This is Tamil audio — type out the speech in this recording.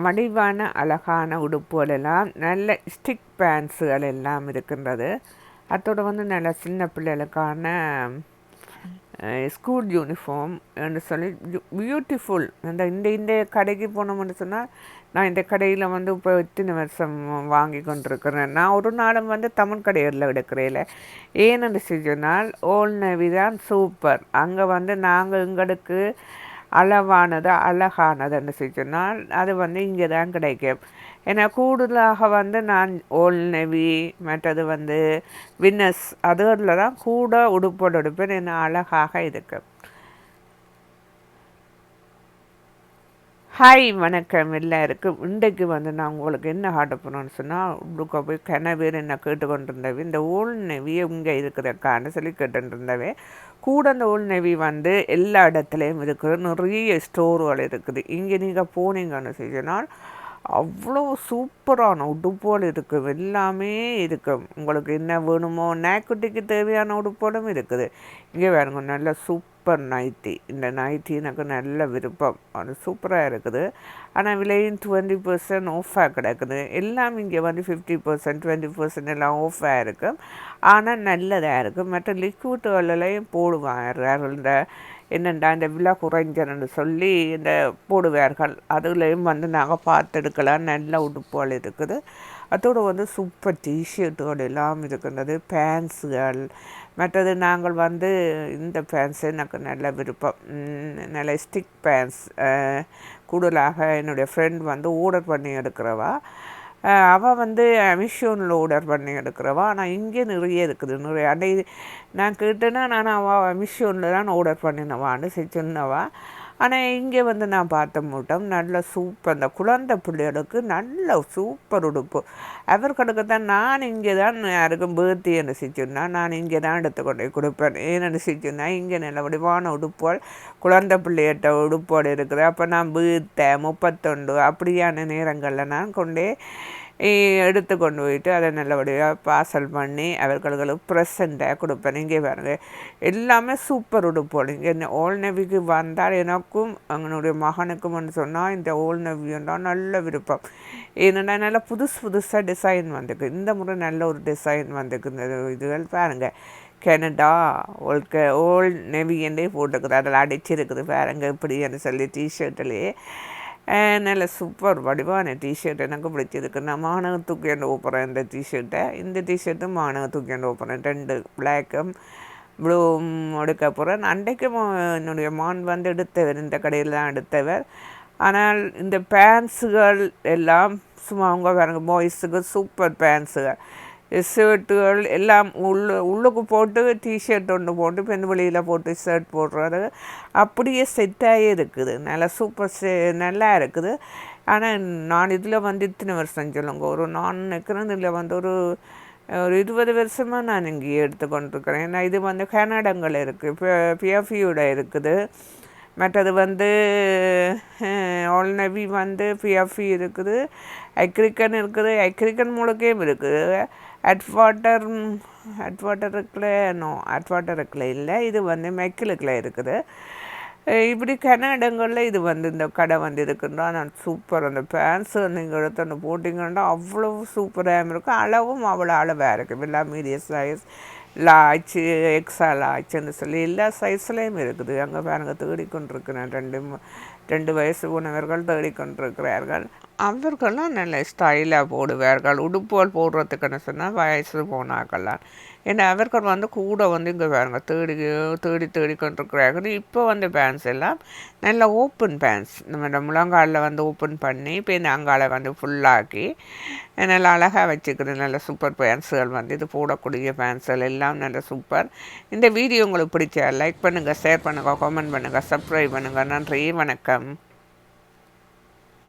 மடிவான அழகான உடுப்புகள் எல்லாம் நல்ல ஸ்டிக் பேண்ட்ஸுகள் எல்லாம் இருக்கின்றது. அத்தோடு வந்து நல்ல சின்ன பிள்ளைகளுக்கான ஸ்கூல் யூனிஃபார்ம் என்று சொல்லி பியூட்டிஃபுல். இந்த கடைக்கு போனோம்னு சொன்னால், நான் இந்த கடையில் வந்து இப்போ இத்தனை வருஷம் வாங்கி கொண்டிருக்கிறேன். நான் ஒரு நாளும் வந்து தமிழ் கடையில் எடுக்கிறேன். ஏன்னு சொன்னால் ஓல்ட் நேவி தான் சூப்பர். அங்கே வந்து நாங்கள் எங்களுக்கு அளவானது அழகானதுன்னு சொன்னால் அது வந்து இங்கே தான் கிடைக்கும். ஏன்னா கூடுதலாக வந்து நான் ஓல்ட் நேவி மற்றது வந்து வின்னஸ் அதில் தான் கூட உடுப்போடு எடுப்பேன். என்ன அழகாக இருக்கு. ஹாய் வணக்கம் எல்லாருக்கும். இன்றைக்கு வந்து நான் உங்களுக்கு என்ன காட்ட போகிறோன்னு சொன்னால், உடுக்க போய் பேர் என்ன கேட்டுக்கொண்டிருந்தவே இந்த ஓல்ட் நேவி இங்கே இருக்கிறக்கான்னு சொல்லி கேட்டுருந்தவே கூட. அந்த ஓல்ட் நேவி வந்து எல்லா இடத்துலையும் இருக்குது, நிறைய ஸ்டோர்கள் இருக்குது. இங்கே நீங்கள் போனீங்கன்னு சொன்னால் அவ்வளோ சூப்பரான உடுப்போல் இருக்கும், எல்லாமே இருக்கும். உங்களுக்கு என்ன வேணுமோ நாய்க்குட்டிக்கு தேவையான உடுப்போலும் இருக்குது. இங்கே வேணுங்க நல்ல சூப்பர் நைட்டி. இந்த நைட்டி எனக்கு நல்ல விருப்பம், அது சூப்பராக இருக்குது. ஆனால் விலையும் 20% ஆஃபாக கிடக்குது. எல்லாம் இங்கே வந்து 50% 20% எல்லாம் ஆஃபாக இருக்கும். ஆனால் நல்லதாக இருக்கும். மற்ற லிக்விட்டுகளையும் போடுவார்கள். இந்த என்னென்னா இந்த விலை குறைஞ்சன்னு சொல்லி இந்த போடுவார்கள். அதுலேயும் வந்து நாங்கள் பார்த்துடுக்கலாம். நல்ல உடுப்புகள் இருக்குது. அதோடு வந்து சூப்பர் டிஷர்ட்டுகள் எல்லாம் இருக்கின்றது, பேண்ட்ஸுகள். மற்றது நாங்கள் வந்து இந்த பேண்ட்ஸு எனக்கு நல்ல விருப்பம், நல்ல ஸ்டிக் பேண்ட்ஸ். கூடுதலாக என்னுடைய ஃப்ரெண்ட் வந்து ஆர்டர் பண்ணி எடுக்கிறவா. அவள் வந்து அமேசானில் ஆர்டர் பண்ணி எடுக்கிறவா. ஆனால் இங்கே நிறைய இருக்குது, நிறைய அடை. நான் கேட்டேன்னா அவள் அமேசானில் தான் ஆர்டர் பண்ணினவான்னு சொன்னவா. ஆனால் இங்கே வந்து நான் பார்த்த மூட்டம் நல்ல சூப்பர். அந்த குழந்தை பிள்ளைகளுக்கு நல்ல சூப்பர் உடுப்பு. அவர்களுக்கு தான் நான் இங்கே தான் யாருக்கும் பேர்த்தி என்ன செஞ்சோன்னா நான் இங்கே தான் எடுத்துக்கொண்டே கொடுப்பேன். ஏன்னு செஞ்சோன்னா இங்கே நல்ல வடிவான உடுப்புகள் குழந்தை பிள்ளையிட்ட உடுப்போடு இருக்குது. அப்போ நான் பேர்த்த 31 அப்படியான நேரங்களில் நான் கொண்டே எடுத்து கொண்டு போயிட்டு அதை நல்லபடியாக பார்சல் பண்ணி அவர்களுக்கு ப்ரெசண்ட்டாக கொடுப்பேன். இங்கே பாருங்கள் எல்லாமே சூப்பர் உடுப்போல். இங்கே ஓல்ட் நேவிக்கு வந்தால் எனக்கும் எங்களுடைய மகனுக்கும் சொன்னால் இந்த ஓல்ட் நேவியெல்லாம் நல்ல விருப்பம். ஏன்னா நல்லா புதுசாக டிசைன் வந்துருக்கு. இந்த முறை நல்ல ஒரு டிசைன் வந்துருக்கு. இந்த இதுகள் பாருங்கள், கனடா ஓல்ட் நேவி என்றே போட்டுருக்குது, அதில் அடிச்சிருக்குது பாருங்கள் இப்படின்னு சொல்லி டிஷர்ட்லேயே. நல்ல சூப்பர் வடிவான டிஷர்ட் எனக்கு பிடிச்சிருக்கு. நான் மாணவ தூக்கியாண்டு ஓப்புறேன் இந்த டிஷர்ட்டை. இந்த டிஷர்ட்டும் மாணவ தூக்கியாண்டு ஓப்புறேன். 2 பிளாக்கும் ப்ளூவும் எடுக்க போகிறேன். அன்றைக்கும் என்னுடைய மான் வந்து எடுத்தவர், இந்த கடையில் தான் எடுத்தவர். ஆனால் இந்த பேண்ட்ஸுகள் எல்லாம் சும்மா அவங்க பாருங்க, பாய்ஸுக்கு சூப்பர் பேண்ட்ஸுகள், ஷர்ட்டுகள் எல்லாம் உள்ளுக்கு போட்டு டிஷர்ட் ஒன்று போட்டு பெண் வெளியில் போட்டு ஷர்ட் போடுறது அப்படியே செட்டாகி இருக்குது. நல்லா சூப்பர் நல்லா இருக்குது. ஆனால் நான் இதில் வந்து இத்தனை வருஷம் சொல்லுங்க, நான் நினைக்கிறேன் இதில் வந்து ஒரு 20 வருஷமாக நான் இங்கே எடுத்துக்கொண்டிருக்கிறேன். ஏன்னா இது வந்து கனடாங்கள் இருக்குது, பிஎஃப்யூட இருக்குது. மற்றது வந்து ஓல்ட் நேவி வந்து பிஎஃப்இ இருக்குது, அக்ரிக்கன் இருக்குது, அக்ரிக்கன் முழுக்கையும் இருக்குது. அட்வாட்டர் இருக்குல்ல இல்லை, இது வந்து மெக்கிலுக்கில் இருக்குது. இப்படி கனடாங்களில் இது வந்து இந்த கடை வந்து இருக்குன்றா. நான் சூப்பர். அந்த பேண்ட்ஸு நீங்கள் எடுத்து அந்த போட்டிங்கன்னா அவ்வளோ சூப்பராக இருக்கும். அளவும் அவ்வளோ அளவாக இருக்குது. எல்லாம் மீடியம் சைஸ், லார்ஜ், எக்ஸா லார்ஜ்ன்னு சொல்லி எல்லா சைஸ்லேயும் இருக்குது. அங்கே பாருங்கள் தேடிக்கொண்டிருக்கிறேன். 2 வயசு போனவர்கள் தேடிக்கொண்டிருக்கிறார்கள். அவர்களும் நல்ல ஸ்டைலாக போடுவார்கள். உடுப்புகள் போடுறதுக்குன்னு சொன்னால் வயசு போனாக்கெல்லாம். ஏன்னா அவர்கள் வந்து கூட வந்து இங்கே பாருங்க தேடி கொண்டிருக்கிறார்கள். இப்போ வந்து பேண்ட்ஸ் எல்லாம் நல்ல ஓப்பன் பேண்ட்ஸ், நம்ம முழங்காலில் வந்து ஓப்பன் பண்ணி இப்போ இந்த அங்கால வந்து ஃபுல்லாக்கி நல்லா அழகாக வச்சுக்கிறது. நல்ல சூப்பர் பேண்ட்ஸுகள் வந்து இது போடக்கூடிய பேண்ட்ஸுகள் எல்லாம் நல்ல சூப்பர். இந்த வீடியோ உங்களுக்கு பிடிச்சா லைக் பண்ணுங்கள், ஷேர் பண்ணுங்கள், கமெண்ட் பண்ணுங்கள், சப்ஸ்கிரைப் பண்ணுங்கள். நன்றி, வணக்கம்.